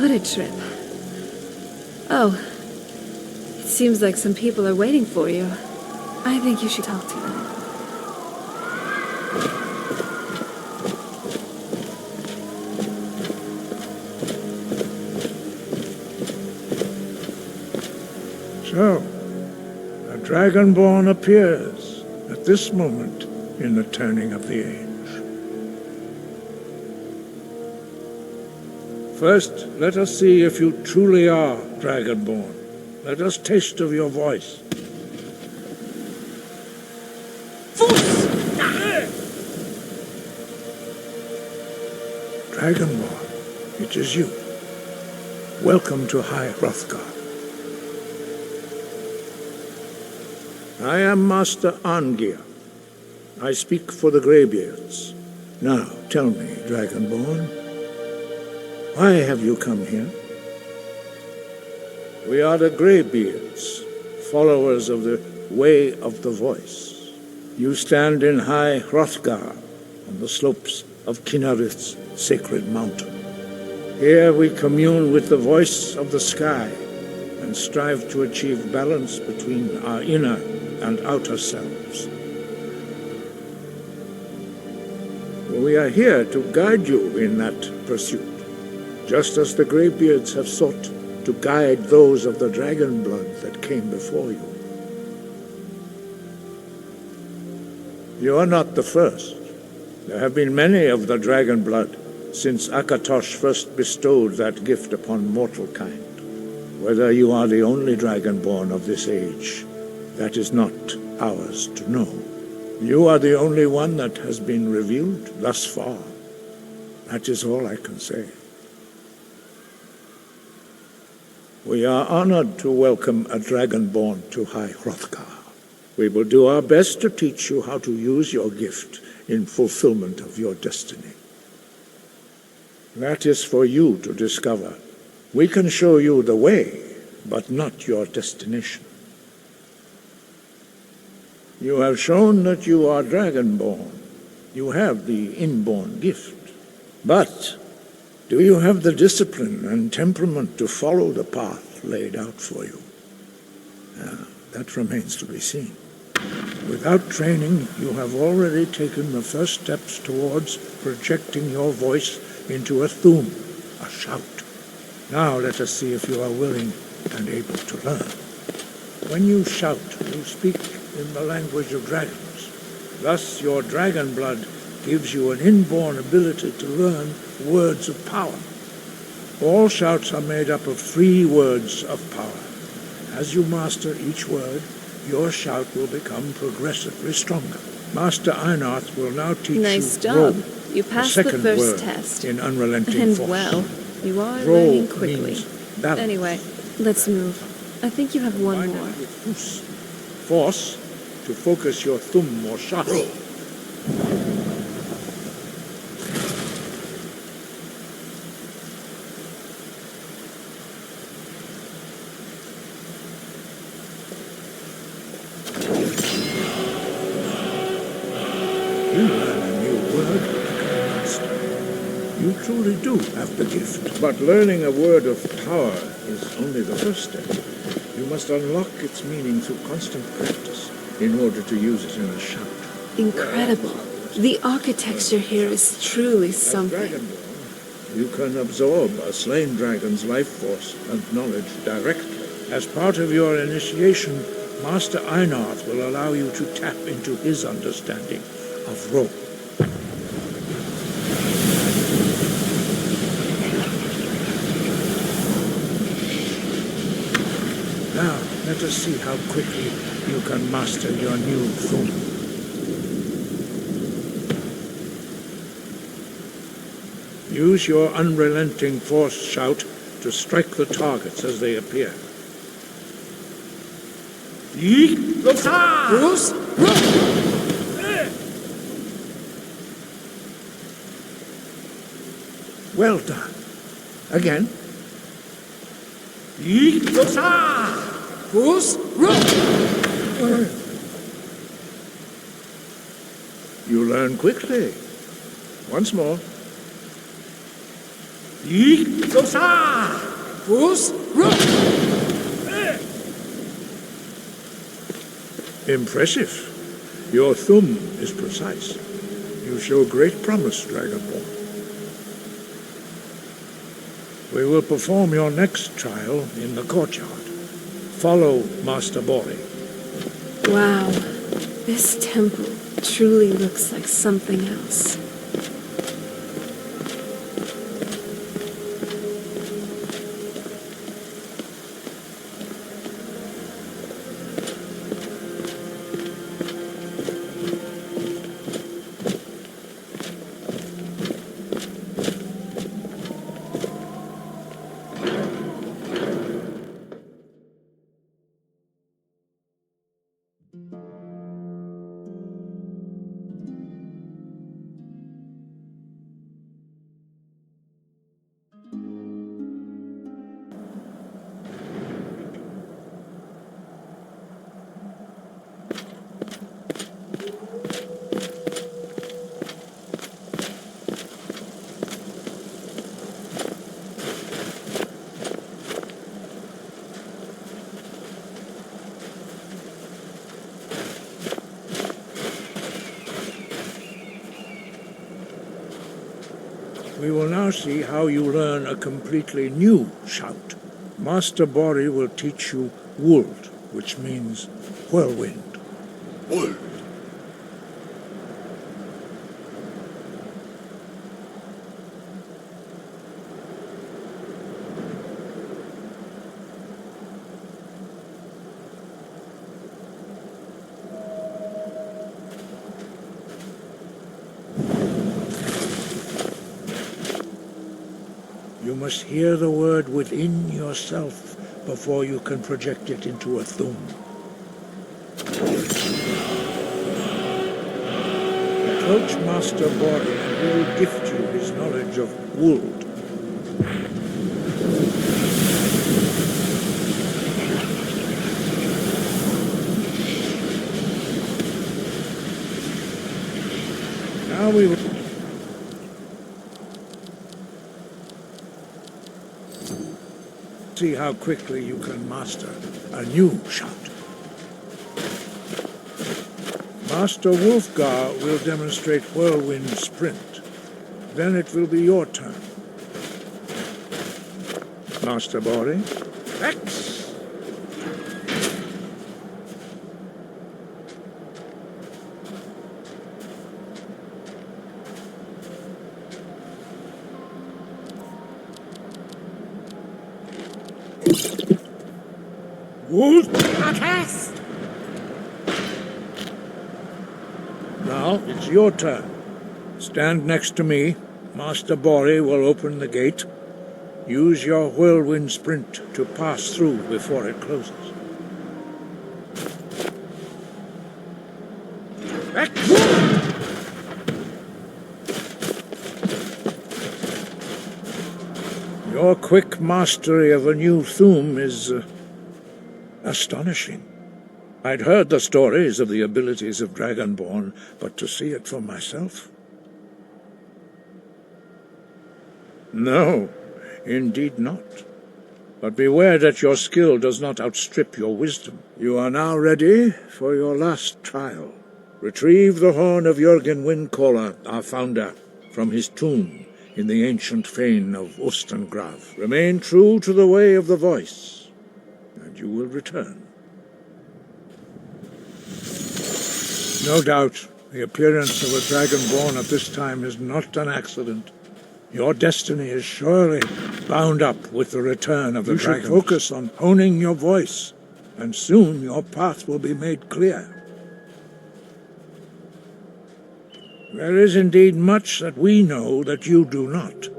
What a trip. Oh, it seems like some people are waiting for you. I think you should talk to them. So, a dragonborn appears at this moment in the turning of the age. First, let us see if you truly are dragonborn. Let us taste of your voice. Dragonborn, it is you. Welcome to High Hrothgar. I am Master Arngeir. I speak for the greybeards. Now, tell me, Dragonborn, why have you come here? We are the greybeards, followers of the Way of the Voice. You stand in High Hrothgar, on the slopes of Kinnarith's sacred mountain. Here we commune with the voice of the sky and strive to achieve balance between our inner and outer selves. We are here to guide you in that pursuit, just as the greybeards have sought to guide those of the dragon blood that came before you. You are not the first. There have been many of the dragon blood since Akatosh first bestowed that gift upon mortal kind. Whether you are the only dragonborn of this age, that is not ours to know. You are the only one that has been revealed thus far. That is all I can say. We are honored to welcome a dragonborn to High Hrothgar. We will do our best to teach you how to use your gift in fulfillment of your destiny. That is for you to discover. We can show you the way, but not your destination. You have shown that you are dragonborn. You have the inborn gift. But do you have the discipline and temperament to follow the path laid out for you? That remains to be seen. Without training, you have already taken the first steps towards projecting your voice into a thum, a shout. Now let us see if you are willing and able to learn. When you shout, you speak in the language of dragons. Thus, your dragon blood gives you an inborn ability to learn words of power. All shouts are made up of 3 words of power. As you master each word, your shout will become progressively stronger. Master Einarth will now teach Nice you job. roll, You passed the the second first word test. in unrelenting And force. well, you are Roll learning quickly. means balance. Anyway, let's move. I think you have one Combine more. it with hus, force, to focus your thumb or shout. You learn a new word, master. You truly do have the gift. But learning a word of power is only the first step. You must unlock its meaning through constant practice in order to use it in a shout. Incredible. The architecture here is truly As something. Dragonborn, you can absorb a slain dragon's life force and knowledge directly. As part of your initiation, Master Einarth will allow you to tap into his understanding of rope. Now, let us see how quickly you can master your new thum. Use your unrelenting force shout to strike the targets as they appear. Well done. Again. You learn quickly. Once more. Impressive. Your thumb is precise. You show great promise, Dragonborn. We will perform your next trial in the courtyard. Follow Master Bori. Wow, this temple truly looks like something else. We will now see how you learn a completely new shout. Master Bori will teach you Wuld, which means whirlwind. Wuld. You must hear the word within yourself before you can project it into a thum. Approach Master Bori and he will gift you his knowledge of Wuld. Now we will see how quickly you can master a new shout. Master Wolfgar will demonstrate Whirlwind Sprint. Then it will be your turn. Master Bori, Rex! Wolf! Now it's your turn. Stand next to me. Master Bori will open the gate. Use your whirlwind sprint to pass through before it closes. Your quick mastery of a new thum is astonishing. I'd heard the stories of the abilities of Dragonborn, but to see it for myself? No, indeed not. But beware that your skill does not outstrip your wisdom. You are now ready for your last trial. Retrieve the horn of Jurgen Windcaller, our founder, from his tomb in the ancient fane of Ostengrav. Remain true to the way of the voice, and you will return. No doubt, the appearance of a Dragonborn at this time is not an accident. Your destiny is surely bound up with the return of the dragons. You should focus on honing your voice, and soon your path will be made clear. There is indeed much that we know that you do not.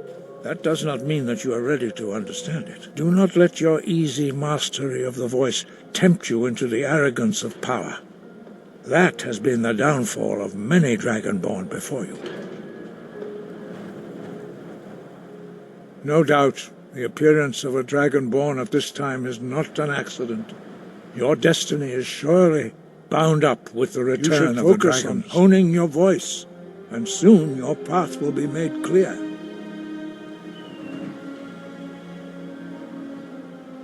That does not mean that you are ready to understand it. Do not let your easy mastery of the voice tempt you into the arrogance of power. That has been the downfall of many Dragonborn before you. No doubt, the appearance of a Dragonborn at this time is not an accident. Your destiny is surely bound up with the return of the dragons. You should focus on honing your voice, and soon your path will be made clear.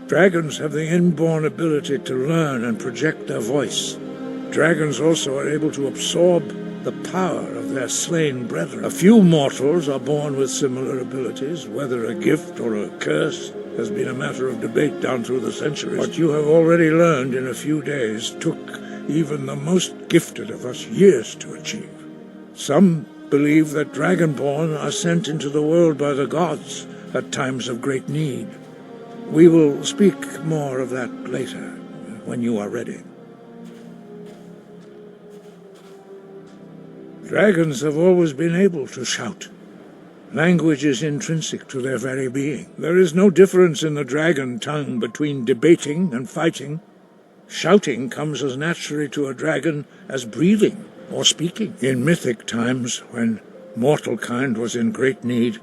Dragons have the inborn ability to learn and project their voice. Dragons also are able to absorb the power of their slain brethren. A few mortals are born with similar abilities. Whether a gift or a curse has been a matter of debate down through the centuries. What you have already learned in a few days took even the most gifted of us years to achieve. Some believe that Dragonborn are sent into the world by the gods at times of great need. We will speak more of that later, when you are ready. Dragons have always been able to shout. Language is intrinsic to their very being. There is no difference in the dragon tongue between debating and fighting. Shouting comes as naturally to a dragon as breathing or speaking. In mythic times, when mortal kind was in great need,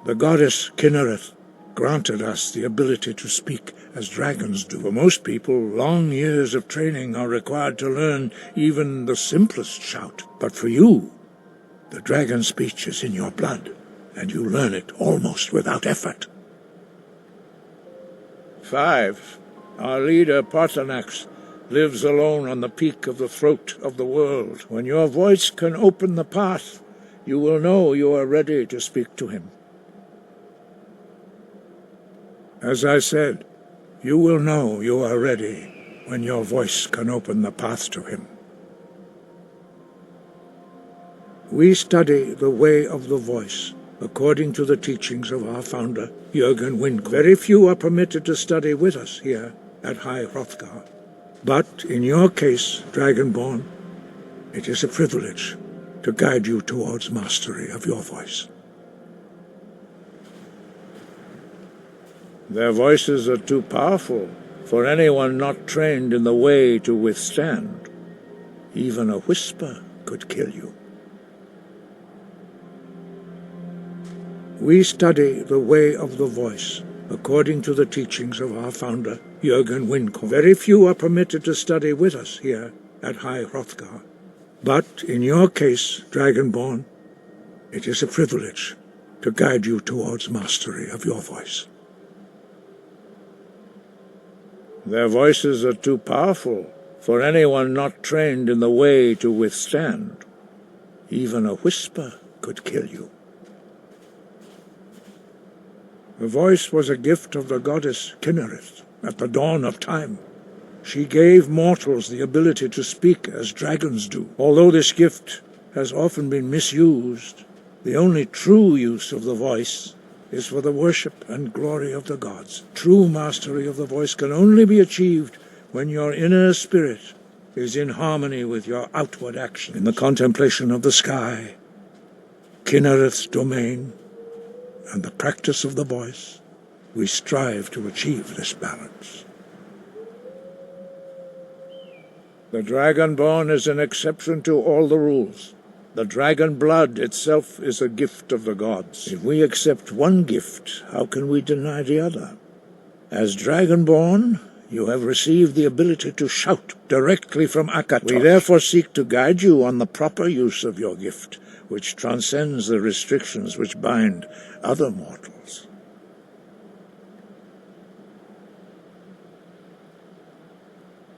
the goddess Kinnereth granted us the ability to speak as dragons do. For most people, long years of training are required to learn even the simplest shout. But for you, the dragon speech is in your blood, and you learn it almost without effort. 5. Our leader, Parthenax, lives alone on the peak of the throat of the world. When your voice can open the path, you will know you are ready to speak to him. As I said, you will know you are ready when your voice can open the path to him. We study the way of the voice, according to the teachings of our founder, Jurgen. Very few are permitted to study with us here at High Hrothgar. But in your case, Dragonborn, it is a privilege to guide you towards mastery of your voice. Their voices are too powerful for anyone not trained in the way to withstand. Even a whisper could kill you. We study the way of the voice, according to the teachings of our founder, Jurgen. Very few are permitted to study with us here at High Hrothgar. But in your case, Dragonborn, it is a privilege to guide you towards mastery of your voice. Their voices are too powerful for anyone not trained in the way to withstand. Even a whisper could kill you. The voice was a gift of the goddess Kinnereth at the dawn of time. She gave mortals the ability to speak as dragons do. Although this gift has often been misused, the only true use of the voice is for the worship and glory of the gods. True mastery of the voice can only be achieved when your inner spirit is in harmony with your outward action. In the contemplation of the sky, Kinnereth's domain, and the practice of the voice, we strive to achieve this balance. The Dragonborn is an exception to all the rules. The dragon blood itself is a gift of the gods. If we accept one gift, how can we deny the other? As Dragonborn, you have received the ability to shout directly from Akatosh. We therefore seek to guide you on the proper use of your gift, which transcends the restrictions which bind other mortals.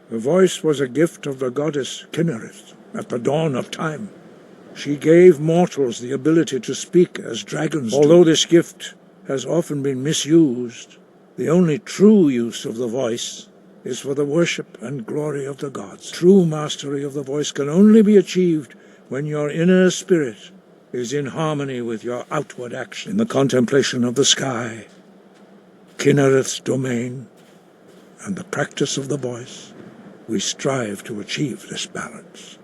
The voice was a gift of the goddess Kinnereth at the dawn of time. She gave mortals the ability to speak as dragons do. Although this gift has often been misused, the only true use of the voice is for the worship and glory of the gods. True mastery of the voice can only be achieved when your inner spirit is in harmony with your outward action. In the contemplation of the sky, Kinnereth's domain, and the practice of the voice, we strive to achieve this balance.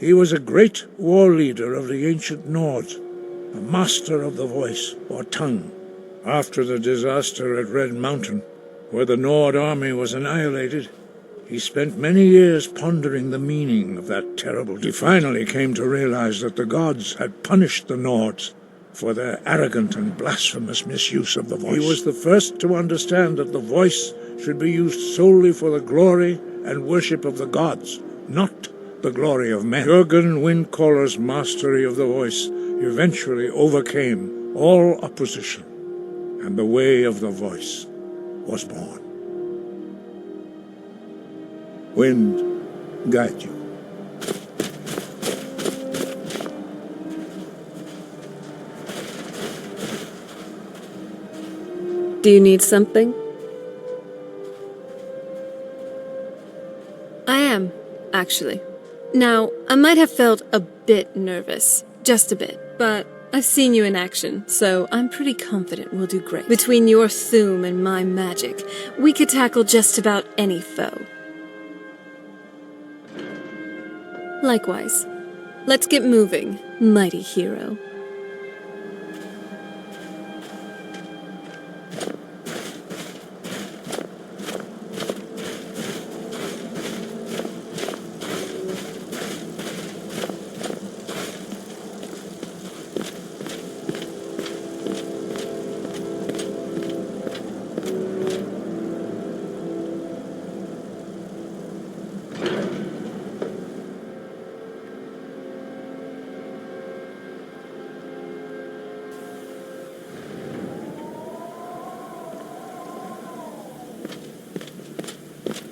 He was a great war leader of the ancient Nords, a master of the voice, or tongue. After the disaster at Red Mountain, where the Nord army was annihilated, he spent many years pondering the meaning of that terrible defeat. He finally came to realize that the gods had punished the Nords for their arrogant and blasphemous misuse of the voice. He was the first to understand that the voice should be used solely for the glory and worship of the gods, not the glory of men. Jurgen Windcaller's mastery of the voice eventually overcame all opposition, and the way of the voice was born. Wind, guide you. Do you need something? I am, actually. Now, I might have felt a bit nervous. Just a bit. But I've seen you in action, so I'm pretty confident we'll do great. Between your Thume and my magic, we could tackle just about any foe. Likewise. Let's get moving, mighty hero.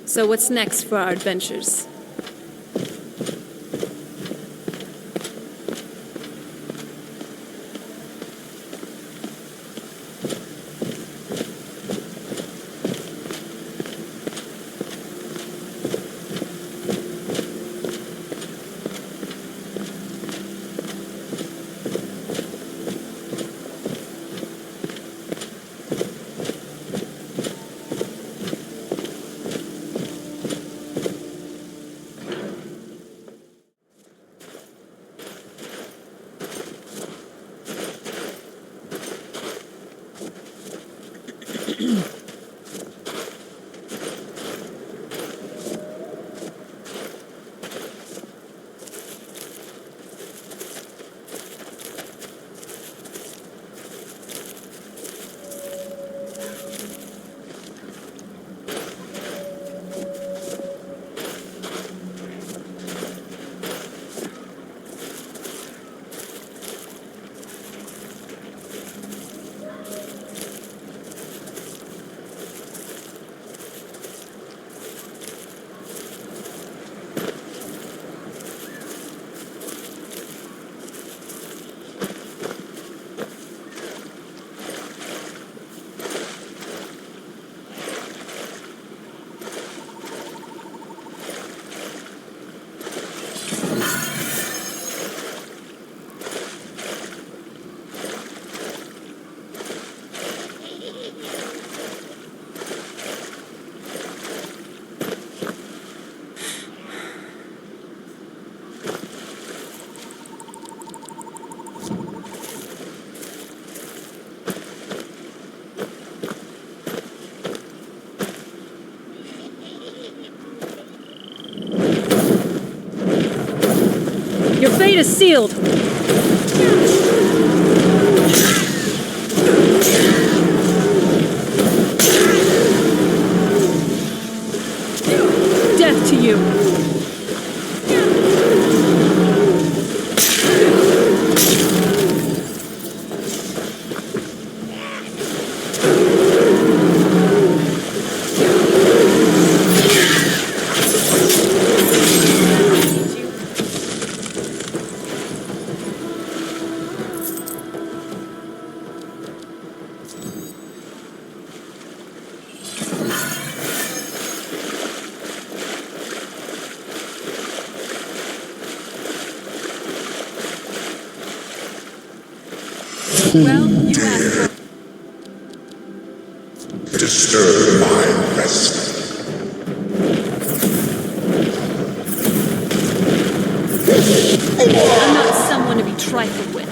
So what's next for our adventures? Your fate is sealed! Death to you! Well, you asked for... Disturb my rest. I'm not someone to be trifled with.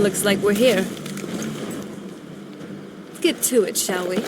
Looks like we're here. Let's get to it, shall we?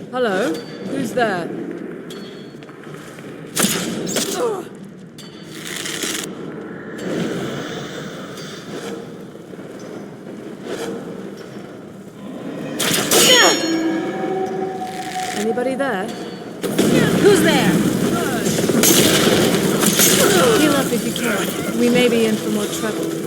Hello? Who's there? Anybody there? Who's there? Heal up if you can. We may be in for more trouble.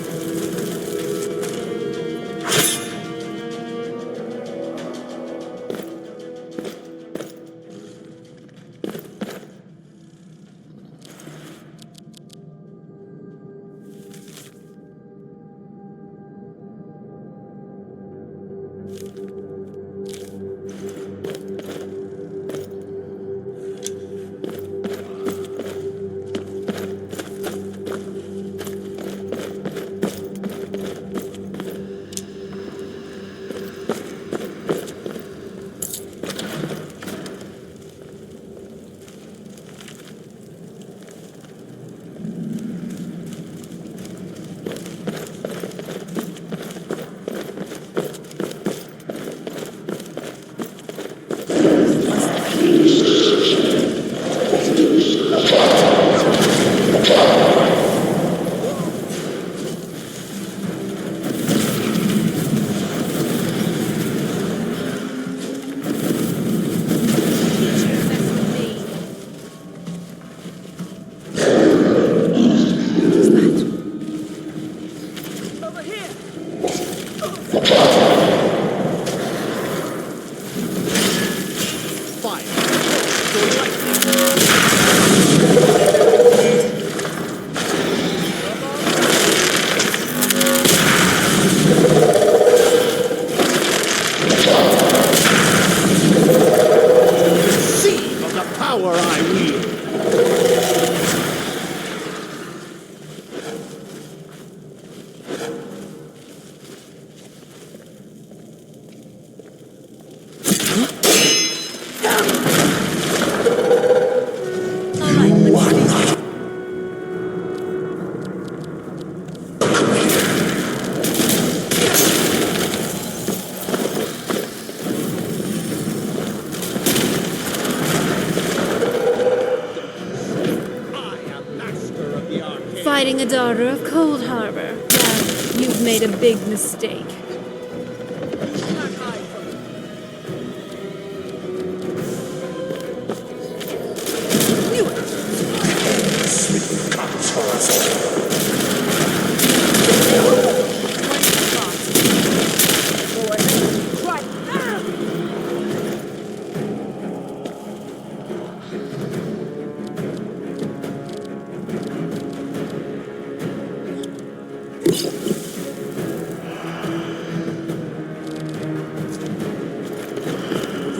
daughter of Cold Harbor. Well, you've made a big mistake.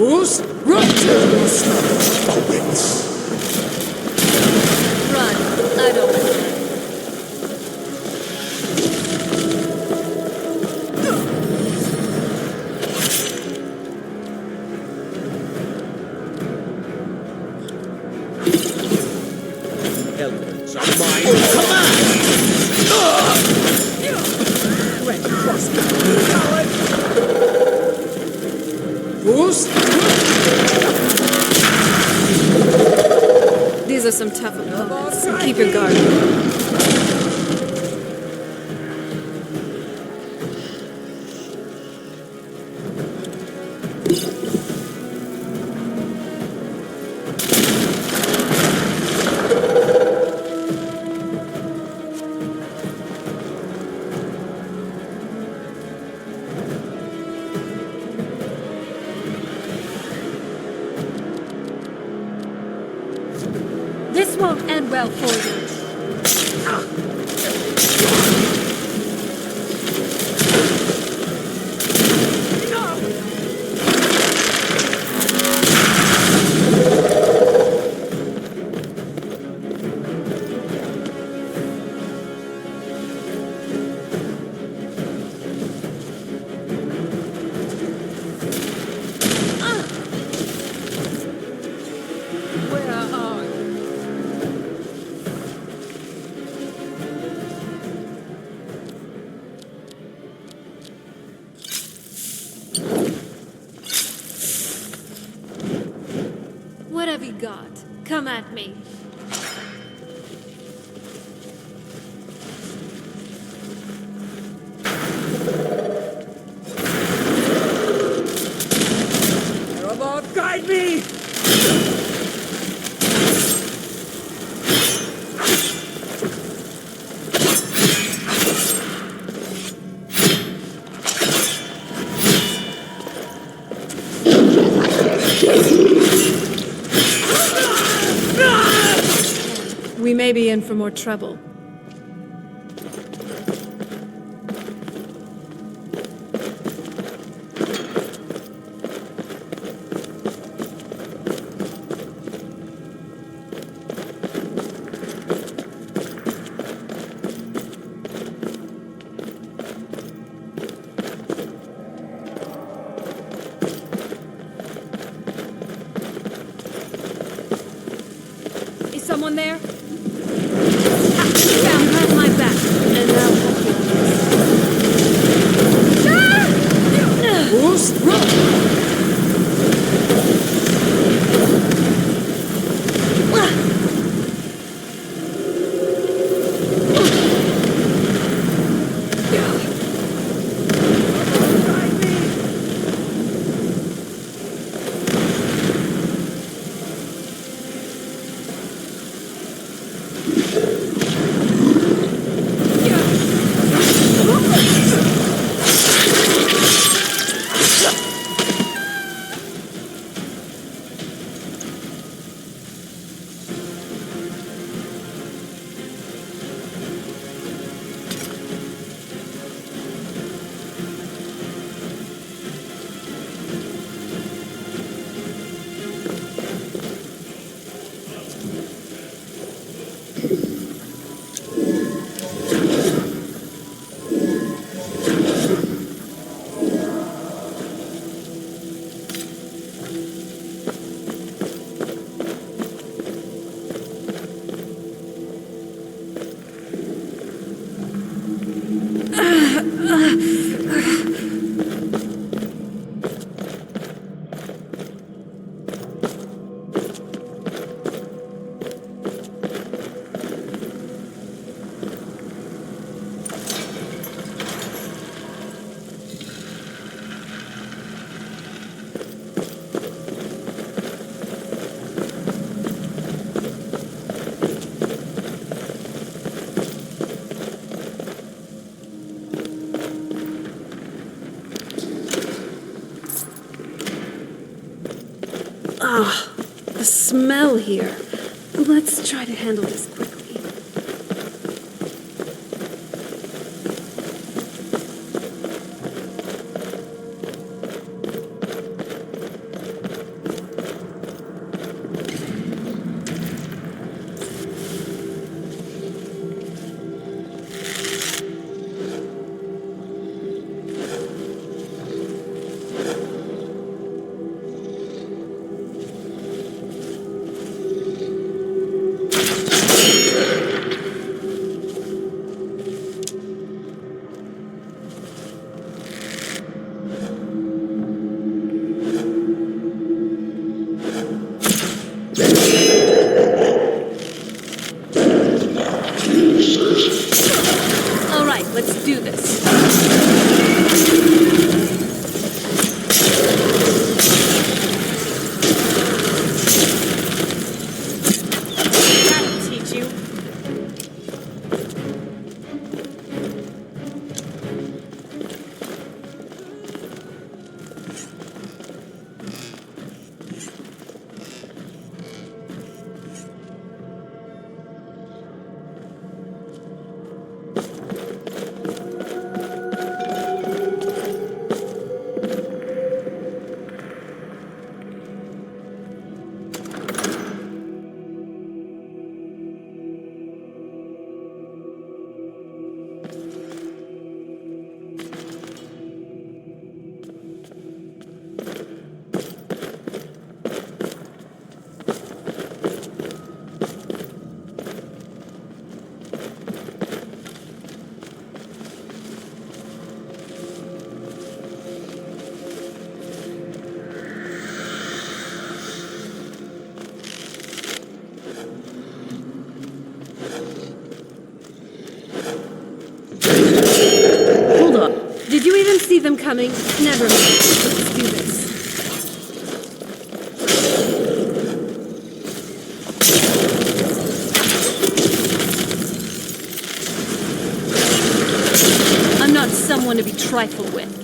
Who's Run! I don't know. Elements are mine. Command! Red Cross? Who's These are some tough opponents. Keep your guard. This won't end well for you. where are you? What have you got? Come at me. Robot, guide me! We may be in for more trouble. Is someone there? Found her at my back, and I'll help you. Who's The smell here. Let's try to handle this quickly. All right, let's do this. That'll teach you. Hold on. Did you even see them coming? Never mind. Let's do this. I'm not someone to be trifled with.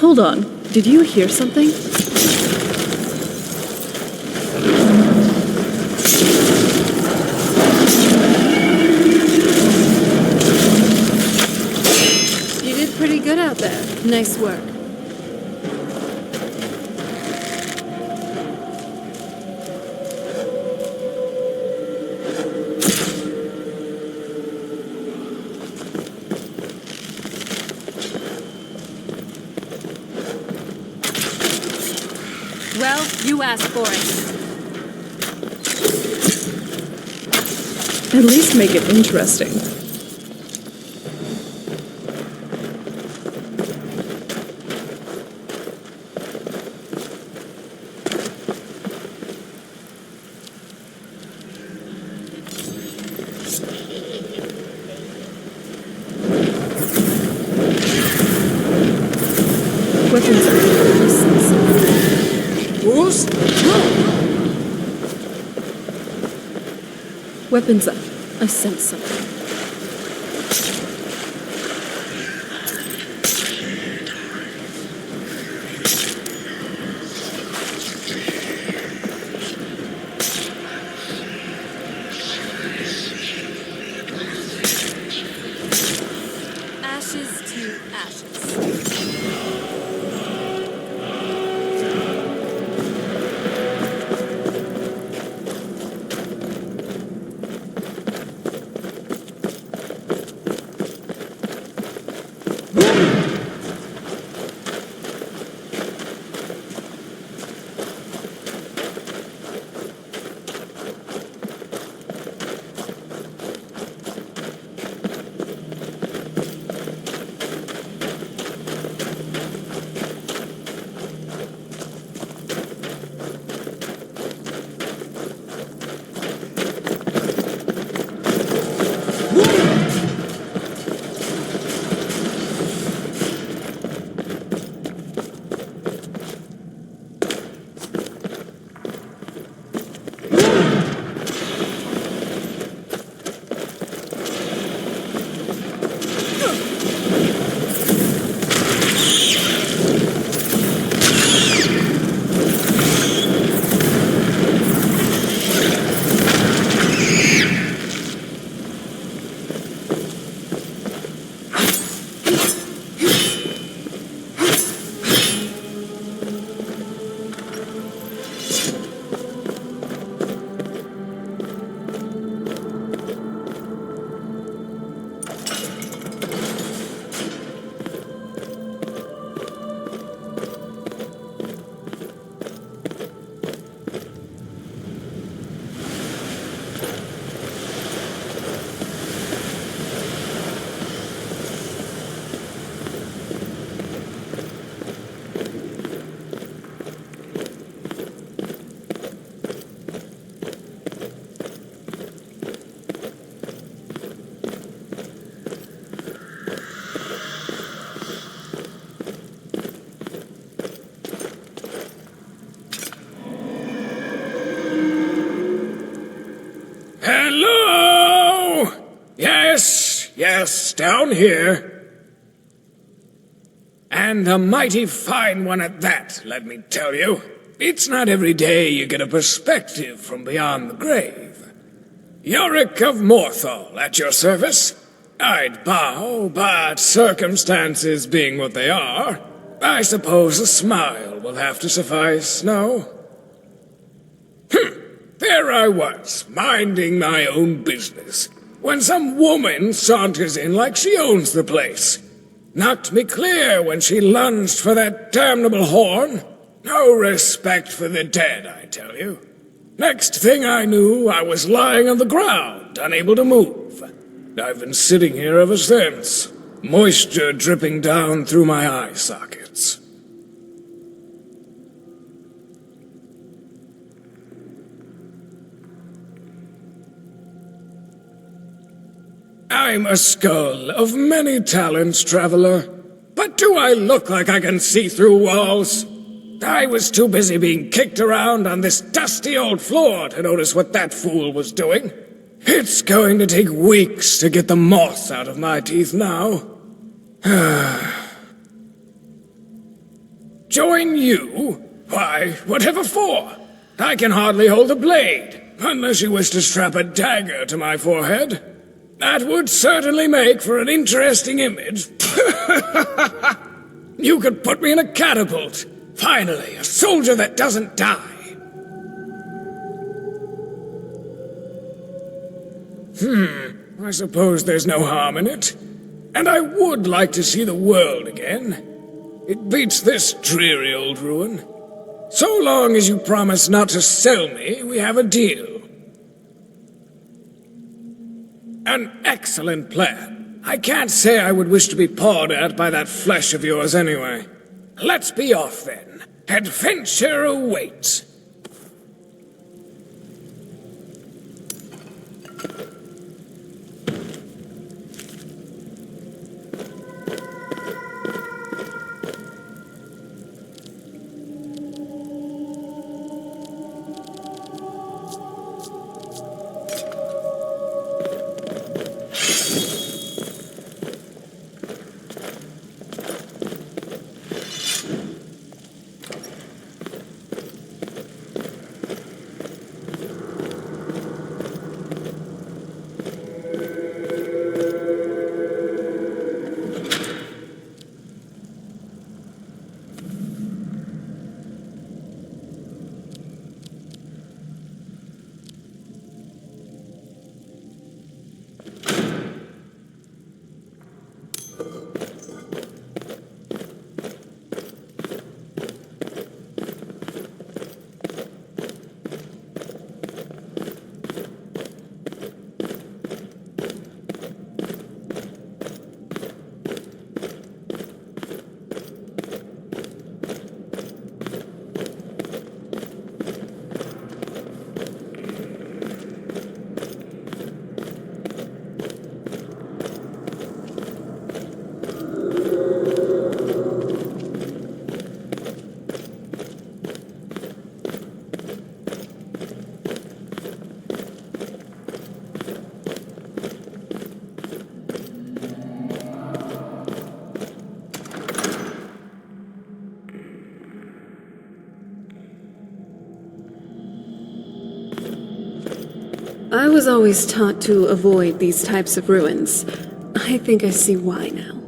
Hold on. Did you hear something? You did pretty good out there. Nice work. Well, you asked for it. At least make it interesting. Weapons are Boost! Weapons up. I sense something. Ashes to ashes. Hello? Yes, down here. And a mighty fine one at that, let me tell you. It's not every day you get a perspective from beyond the grave. Yorick of Morthal at your service. I'd bow, but circumstances being what they are, I suppose a smile will have to suffice, no? There I was, minding my own business, when some woman saunters in like she owns the place. Knocked me clear when she lunged for that damnable horn. No respect for the dead, I tell you. Next thing I knew, I was lying on the ground, unable to move. I've been sitting here ever since, moisture dripping down through my eye sockets. I'm a skull of many talents, traveler. But do I look like I can see through walls? I was too busy being kicked around on this dusty old floor to notice what that fool was doing. It's going to take weeks to get the moth out of my teeth now. Join you? Why, whatever for? I can hardly hold a blade, unless you wish to strap a dagger to my forehead. That would certainly make for an interesting image. You could put me in a catapult. Finally, a soldier that doesn't die. I suppose there's no harm in it. And I would like to see the world again. It beats this dreary old ruin. So long as you promise not to sell me, we have a deal. An excellent plan. I can't say I would wish to be pawed at by that flesh of yours anyway. Let's be off then. Adventure awaits. I was always taught to avoid these types of ruins. I think I see why now.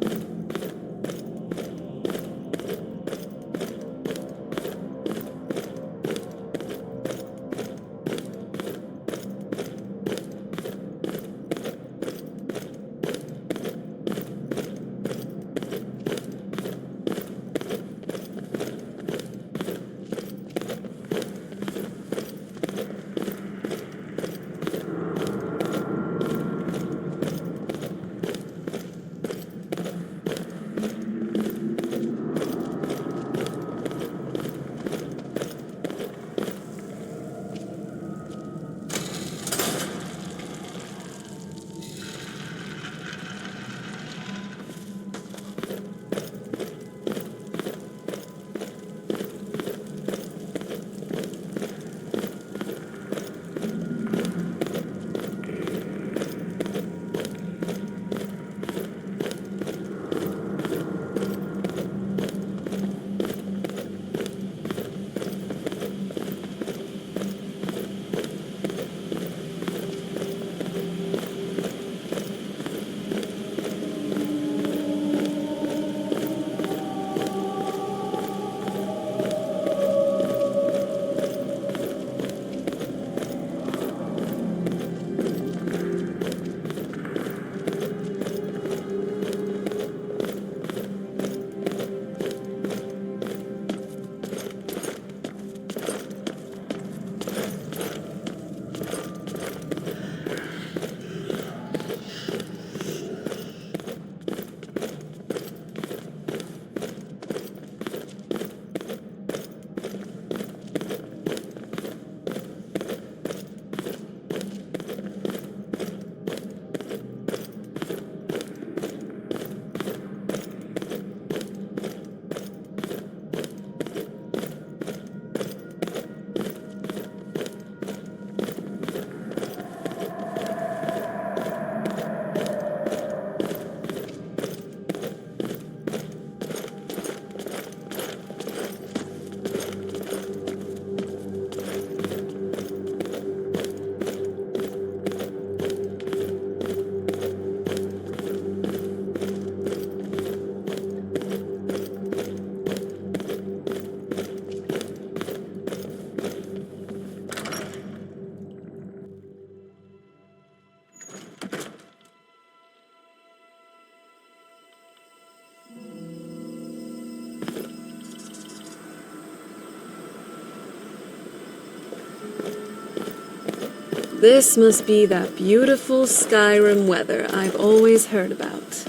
This must be that beautiful Skyrim weather I've always heard about.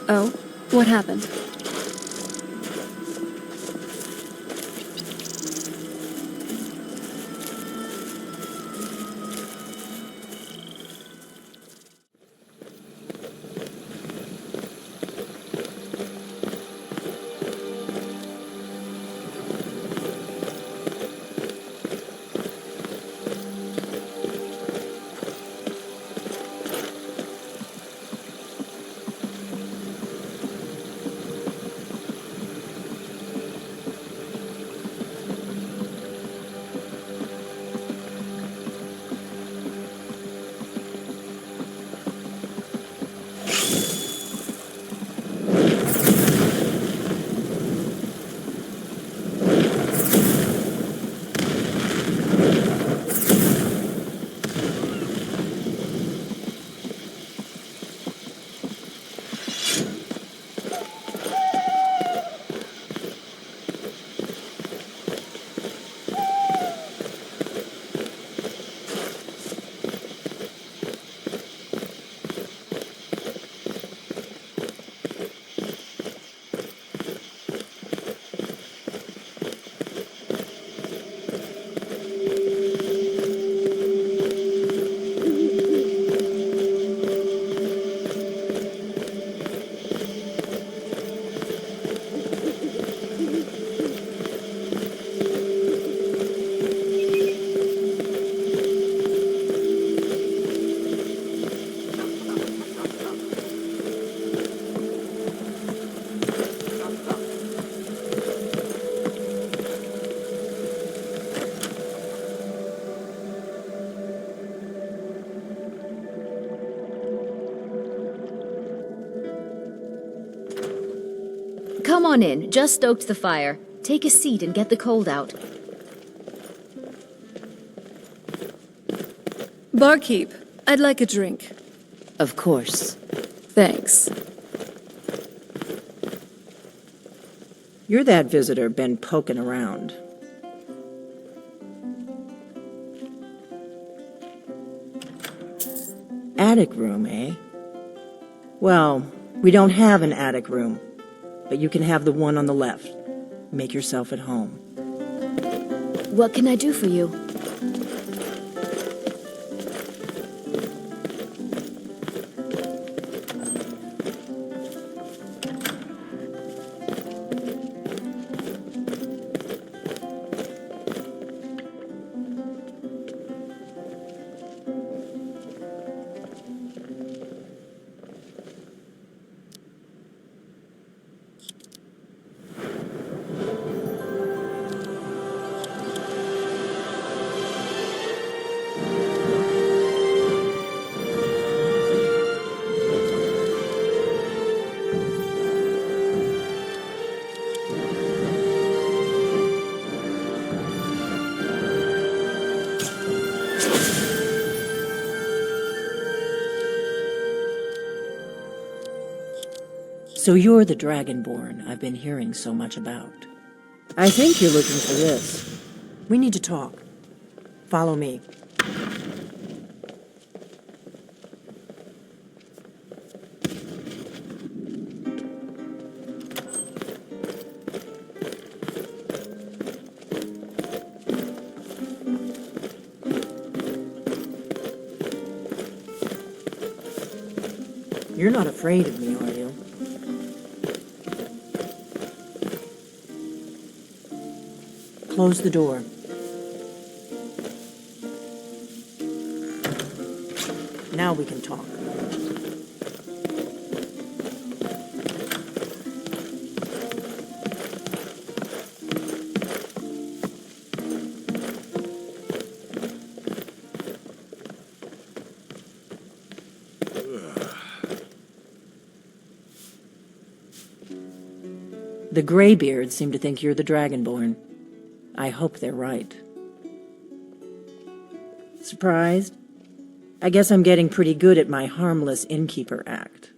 Oh, what happened? Come on in. Just stoked the fire. Take a seat and get the cold out. Barkeep, I'd like a drink. Of course. Thanks. You're that visitor been poking around. Attic room, eh? Well, we don't have an attic room, but you can have the one on the left. Make yourself at home. What can I do for you? So you're the Dragonborn I've been hearing so much about. I think you're looking for this. We need to talk. Follow me. You're not afraid of me, are you? Close the door. Now we can talk. The greybeards seem to think you're the Dragonborn. I hope they're right. Surprised? I guess I'm getting pretty good at my harmless innkeeper act.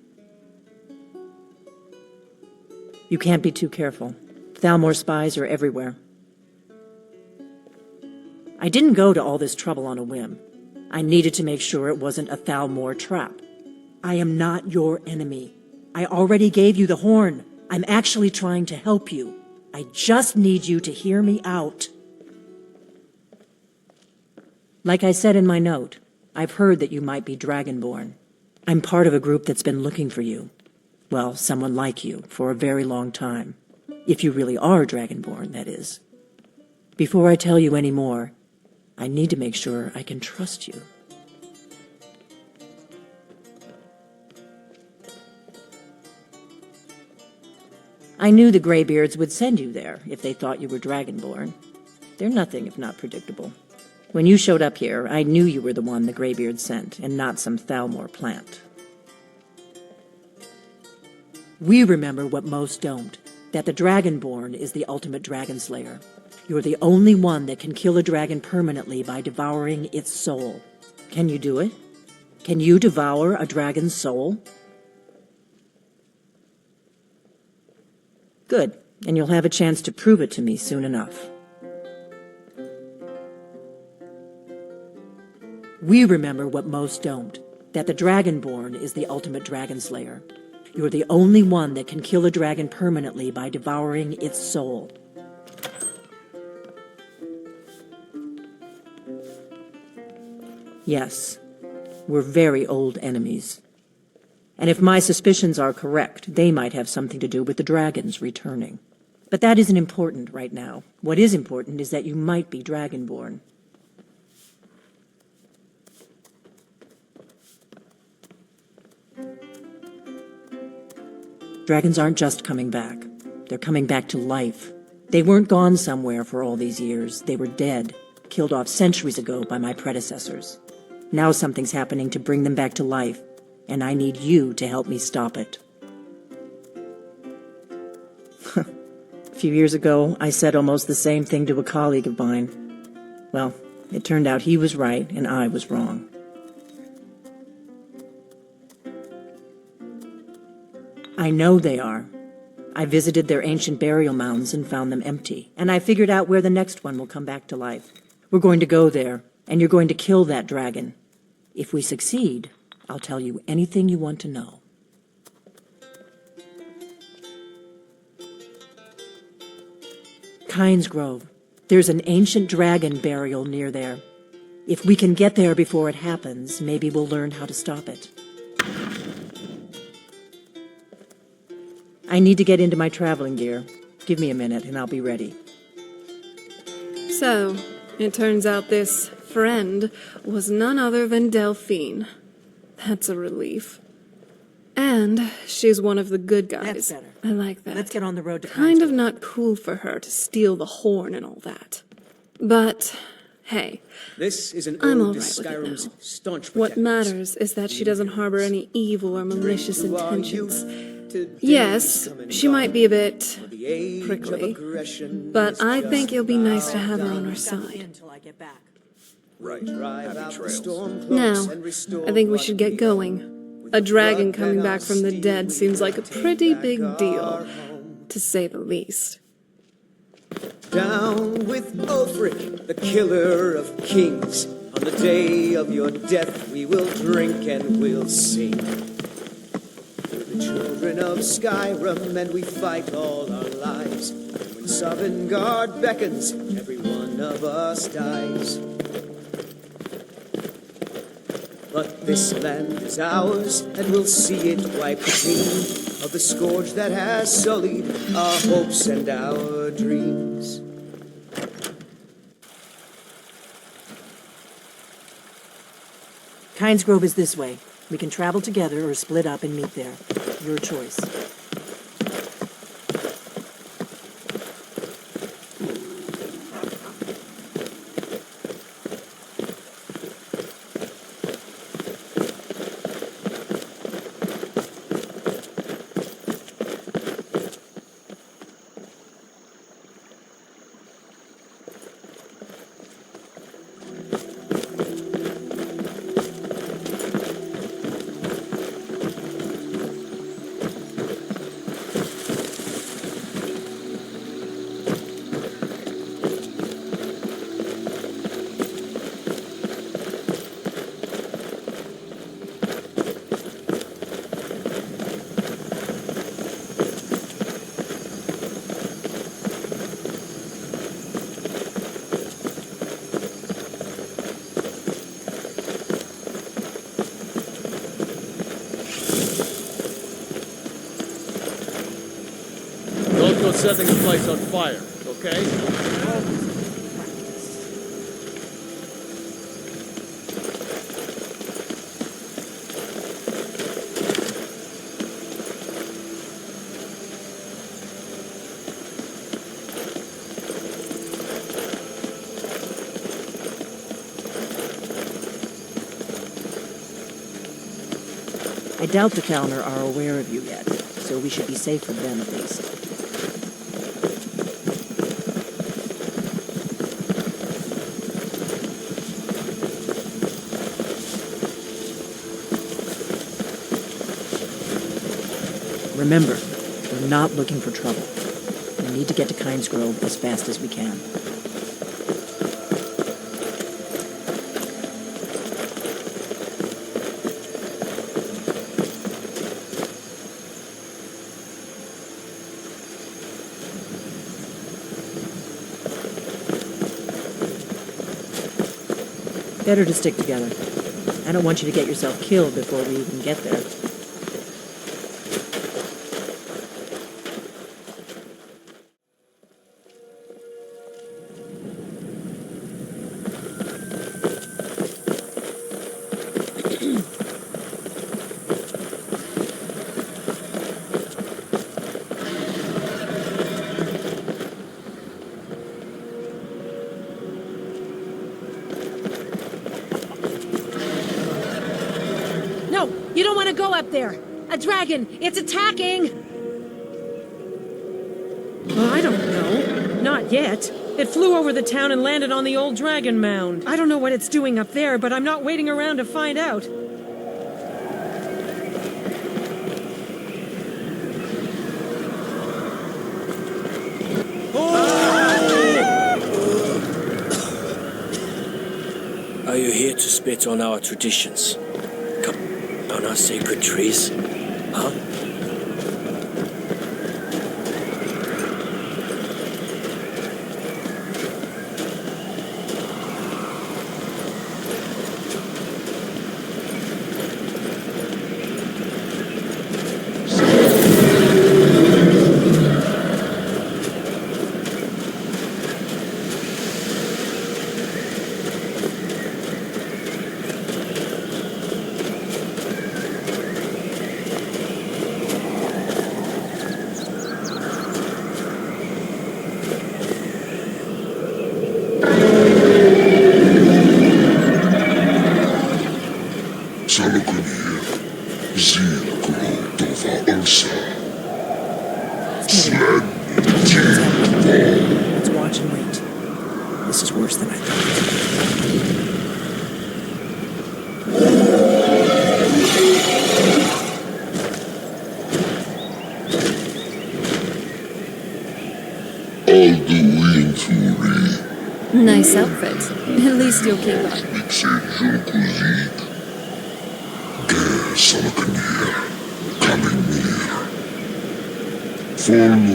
You can't be too careful. Thalmor spies are everywhere. I didn't go to all this trouble on a whim. I needed to make sure it wasn't a Thalmor trap. I am not your enemy. I already gave you the horn. I'm actually trying to help you. I just need you to hear me out. Like I said in my note, I've heard that you might be Dragonborn. I'm part of a group that's been looking for you. Well, someone like you, for a very long time. If you really are Dragonborn, that is. Before I tell you any more, I need to make sure I can trust you. I knew the greybeards would send you there if they thought you were Dragonborn. They're nothing if not predictable. When you showed up here, I knew you were the one the greybeards sent, and not some Thalmor plant. We remember what most don't, that the Dragonborn is the ultimate dragon slayer. You're the only one that can kill a dragon permanently by devouring its soul. Can you do it? Can you devour a dragon's soul? Good, and you'll have a chance to prove it to me soon enough. We remember what most don't, that the Dragonborn is the ultimate dragon slayer. You're the only one that can kill a dragon permanently by devouring its soul. Yes, we're very old enemies. And if my suspicions are correct, they might have something to do with the dragons returning. But that isn't important right now. What is important is that you might be Dragonborn. Dragons aren't just coming back. They're coming back to life. They weren't gone somewhere for all these years. They were dead, killed off centuries ago by my predecessors. Now something's happening to bring them back to life, and I need you to help me stop it. A few years ago, I said almost the same thing to a colleague of mine. Well, it turned out he was right and I was wrong. I know they are. I visited their ancient burial mounds and found them empty, and I figured out where the next one will come back to life. We're going to go there, and you're going to kill that dragon. If we succeed, I'll tell you anything you want to know. Kynes Grove. There's an ancient dragon burial near there. If we can get there before it happens, maybe we'll learn how to stop it. I need to get into my traveling gear. Give me a minute and I'll be ready. So, it turns out this friend was none other than Delphine. That's a relief. And she's one of the good guys. That's better. I like that. Let's get on the road to Kind of Kynes Grove. not cool for her to steal the horn and all that. But, hey, This is an I'm all ode right to with it Skyrim's now. staunch What protectors. matters is that she doesn't harbor any evil or malicious To our intentions. youth, today Yes, is come and she might gone. be a bit For the age of prickly, aggression but is I just think it'll be nice to about have her on done. our side. Until I get back. Right. Drive Happy out the trails. storm cloaks Now, and restore I think we what should get we going. own. A dragon With the coming blood back from the and dead our seems like a steel, we pretty take big back deal, our home. to say the least. Down with Ulfric, the killer of kings. On the day of your death, we will drink and we'll sing. We're the children of Skyrim, and we fight all our lives. When Sovngarde beckons, every one of us dies. But this land is ours, and we'll see it wipe clean of the scourge that has sullied our hopes and our dreams. Kynes Grove is this way. We can travel together or split up and meet there. Your choice. setting the place on fire, okay? I doubt the Kalner are aware of you yet, so we should be safe from them at least. Remember, we're not looking for trouble. We need to get to Kynes Grove as fast as we can. Better to stick together. I don't want you to get yourself killed before we even get there. No, you don't want to go up there. A dragon, it's attacking! Well, I don't know. Not yet. It flew over the town and landed on the old dragon mound. I don't know what it's doing up there, but I'm not waiting around to find out. Are you here to spit on our traditions? On our sacred trees? Huh? Let's watch and wait. This is worse than I thought. Nice outfit. At least you'll keep up.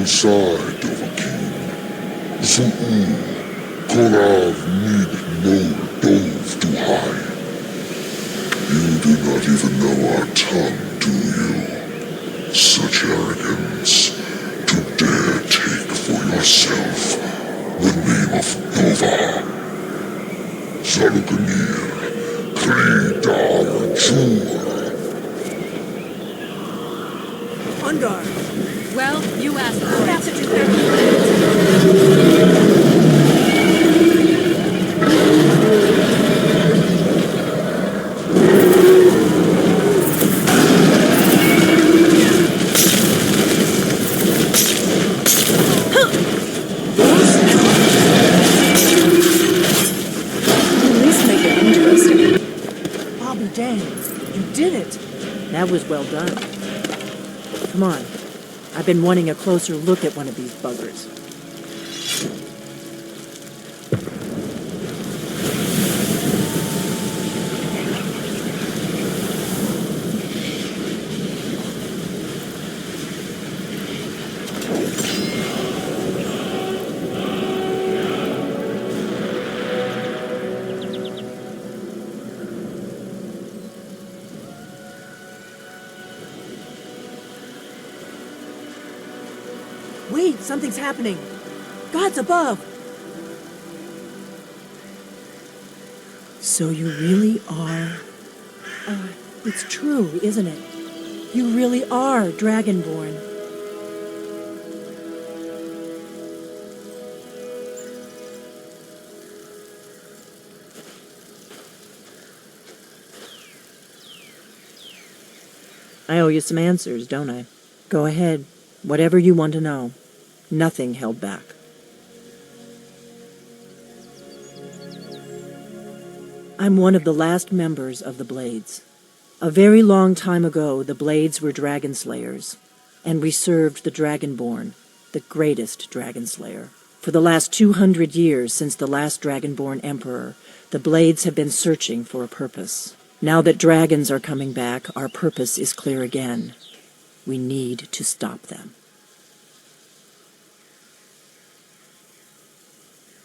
Follow side of a king. Zu'u, Korav need no dove to hide. You do not even know our tongue, do you? Such arrogance, to dare take for yourself the name of Nova. Zalukanir, Kridar Jur. Undar. Well, you asked for it. That's it. At least make it interesting. I'll be danged. You did it. That was well done. Come on. I've been wanting a closer look at one of these buggers. Wait, something's happening. Gods above! So you really are... it's true, isn't it? You really are Dragonborn. I owe you some answers, don't I? Go ahead. Whatever you want to know. Nothing held back. I'm one of the last members of the Blades. A very long time ago, the Blades were dragon slayers, and we served the Dragonborn, the greatest dragon slayer. For the last 200 years since the last Dragonborn Emperor, the Blades have been searching for a purpose. Now that dragons are coming back, our purpose is clear again. We need to stop them.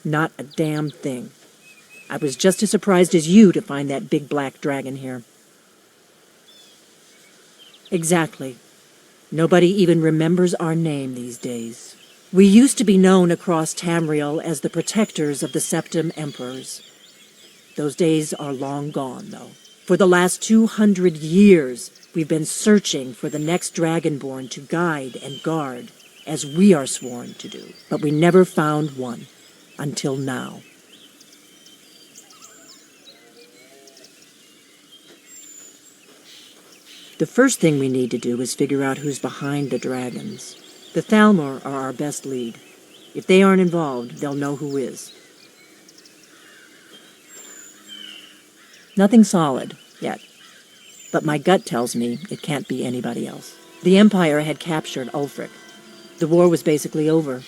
Not a damn thing. I was just as surprised as you to find that big black dragon here. Exactly. Nobody even remembers our name these days. We used to be known across Tamriel as the protectors of the Septim Emperors. Those days are long gone, though. For the last 200 years, we've been searching for the next Dragonborn to guide and guard, as we are sworn to do. But we never found one, until now. The first thing we need to do is figure out who's behind the dragons. The Thalmor are our best lead. If they aren't involved, they'll know who is. Nothing solid, yet. But my gut tells me it can't be anybody else. The Empire had captured Ulfric. The war was basically over.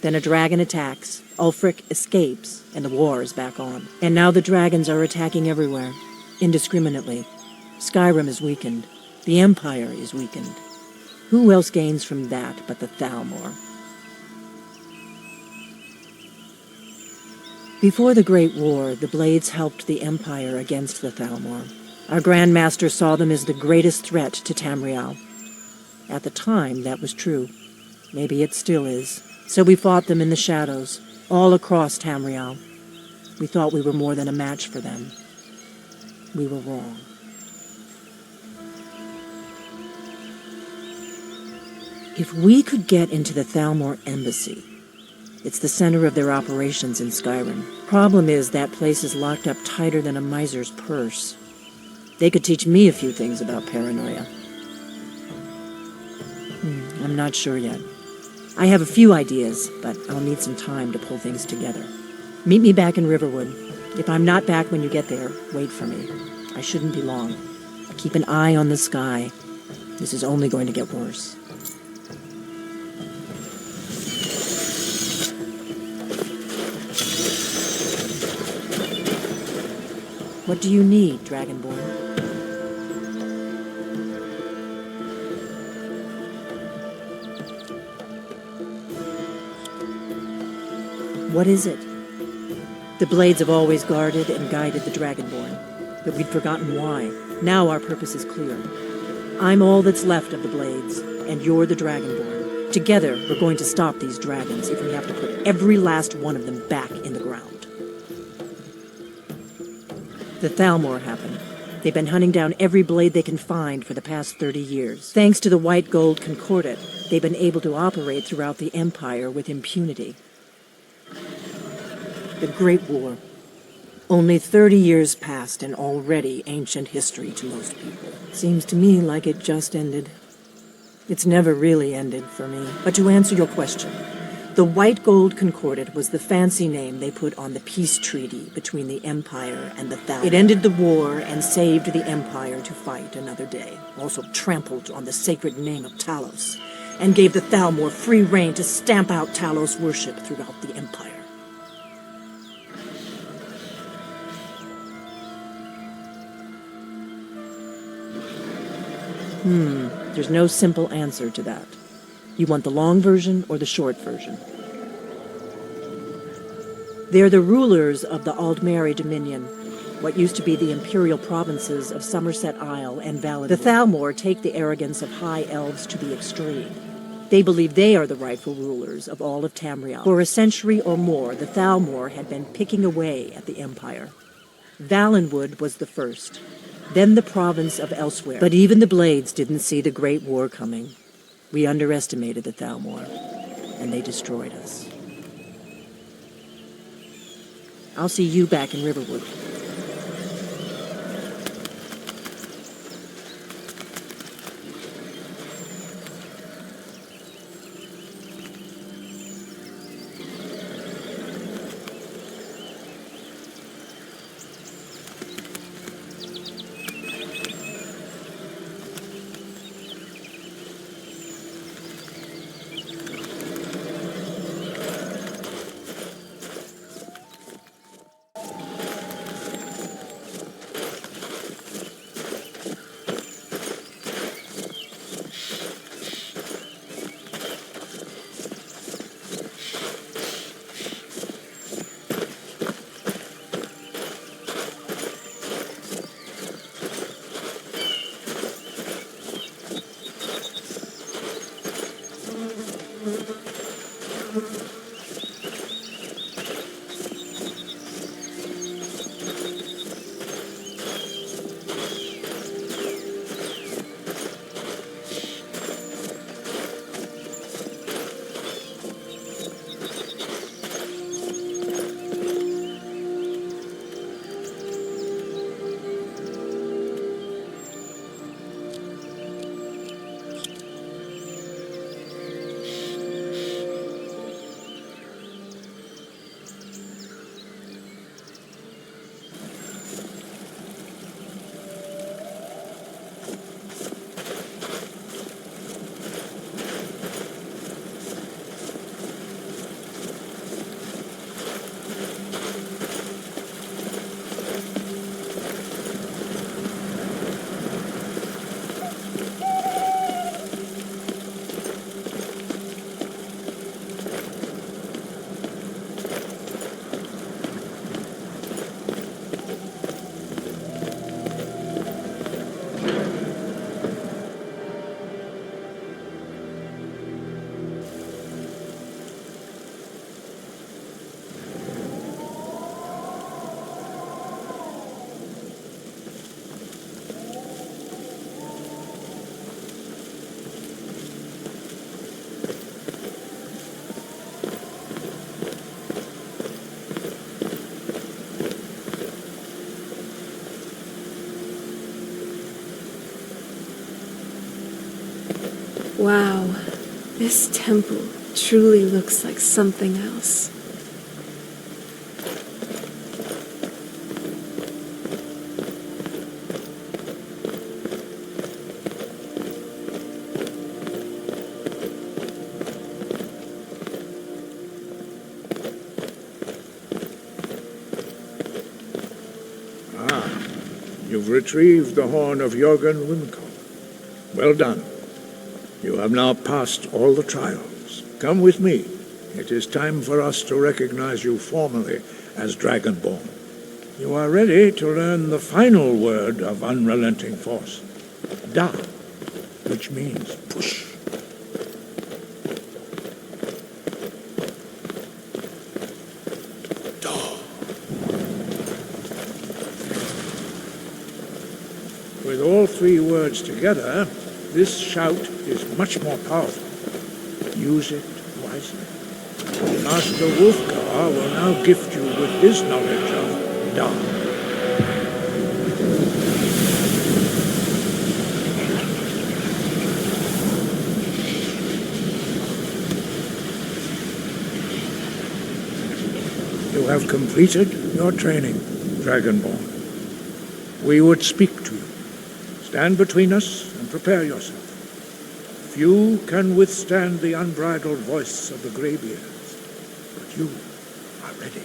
Then a dragon attacks, Ulfric escapes, and the war is back on. And now the dragons are attacking everywhere, indiscriminately. Skyrim is weakened. The Empire is weakened. Who else gains from that but the Thalmor? Before the Great War, the Blades helped the Empire against the Thalmor. Our Grand Master saw them as the greatest threat to Tamriel. At the time, that was true. Maybe it still is. So we fought them in the shadows, all across Tamriel. We thought we were more than a match for them. We were wrong. If we could get into the Thalmor embassy, it's the center of their operations in Skyrim. Problem is, that place is locked up tighter than a miser's purse. They could teach me a few things about paranoia. I'm not sure yet. I have a few ideas, but I'll need some time to pull things together. Meet me back in Riverwood. If I'm not back when you get there, wait for me. I shouldn't be long. Keep an eye on the sky. This is only going to get worse. What do you need, Dragonborn? What is it? The Blades have always guarded and guided the Dragonborn, but we'd forgotten why. Now our purpose is clear. I'm all that's left of the Blades, and you're the Dragonborn. Together, we're going to stop these dragons if we have to put every last one of them back in the ground. The Thalmor happened. They've been hunting down every blade they can find for the past 30 years. Thanks to the White Gold Concordat, they've been able to operate throughout the Empire with impunity. The Great War. Only 30 years passed and already ancient history to most people. Seems to me like it just ended. It's never really ended for me. But to answer your question, the White Gold Concordat was the fancy name they put on the peace treaty between the Empire and the Thalmor. It ended the war and saved the Empire to fight another day. Also trampled on the sacred name of Talos, and gave the Thalmor free rein to stamp out Talos worship throughout the Empire. There's no simple answer to that. You want the long version or the short version? They're the rulers of the Aldmeri Dominion, what used to be the imperial provinces of Somerset Isle and Valinor. The Thalmor take the arrogance of high elves to the extreme. They believe they are the rightful rulers of all of Tamriel. For a century or more, the Thalmor had been picking away at the Empire. Valenwood was the first, then the province of Elsewhere. But even the Blades didn't see the Great War coming. We underestimated the Thalmor, and they destroyed us. I'll see you back in Riverwood. Wow, this temple truly looks like something else. You've retrieved the horn of Jurgen windcaller. Well done. You have now passed all the trials. Come with me. It is time for us to recognize you formally as Dragonborn. You are ready to learn the final word of unrelenting force. Da, which means push. With all three words together, this shout is much more powerful. Use it wisely. Master Wolfgar will now gift you with his knowledge of Da. You have completed your training, Dragonborn. We would speak to you. Stand between us and prepare yourself. Few can withstand the unbridled voice of the greybeards, but you are ready.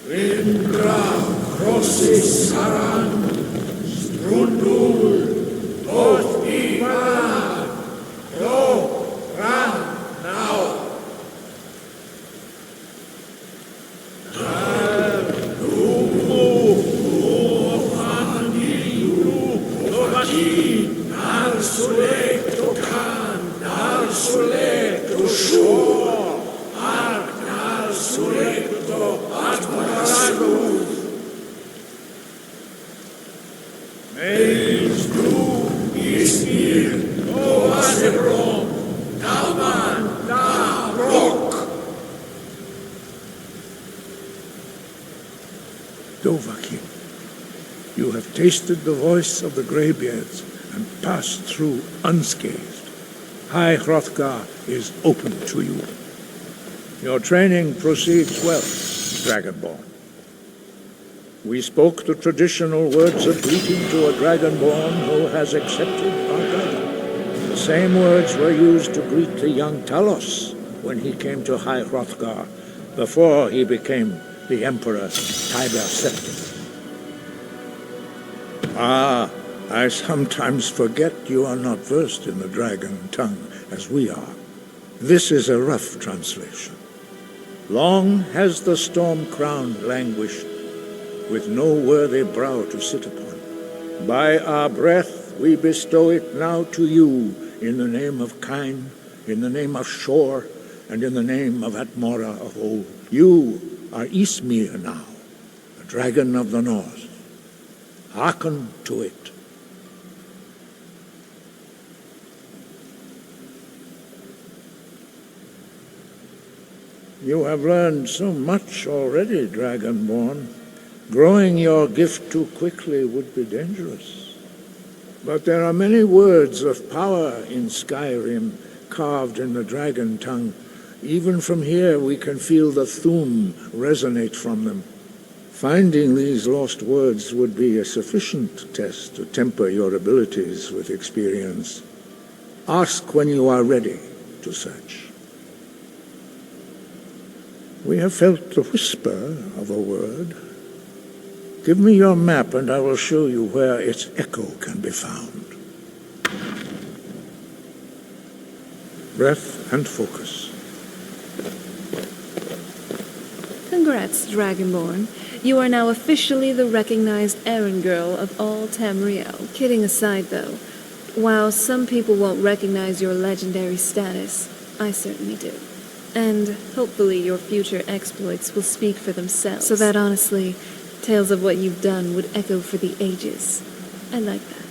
Windra crosses Saran, Strundul, both Ivan, go, run now. Sulek tokan, dar sulek. Age du ist mir, o Asebro, Dauman, da Rock. Dovahkiin, you have tasted the voice of the greybeards and passed through unscathed. High Hrothgar is open to you. Your training proceeds well, Dragonborn. We spoke the traditional words of greeting to a Dragonborn who has accepted our guidance. The same words were used to greet the young Talos when he came to High Hrothgar, before he became the Emperor Tiber Septim. Ah, I sometimes forget you are not versed in the dragon tongue as we are. This is a rough translation. Long has the storm-crown languished, with no worthy brow to sit upon. By our breath we bestow it now to you, in the name of Kine, in the name of Shor, and in the name of Atmora of old. You are Ysmir now, the dragon of the north. Hearken to it. You have learned so much already, Dragonborn. Growing your gift too quickly would be dangerous. But there are many words of power in Skyrim carved in the dragon tongue. Even from here we can feel the Thu'um resonate from them. Finding these lost words would be a sufficient test to temper your abilities with experience. Ask when you are ready to search. We have felt the whisper of a word. Give me your map and I will show you where its echo can be found. Breath and focus. Congrats, Dragonborn. You are now officially the recognized errand girl of all Tamriel. Kidding aside, though, while some people won't recognize your legendary status, I certainly do. And hopefully your future exploits will speak for themselves. So that honestly, tales of what you've done would echo for the ages. I like that.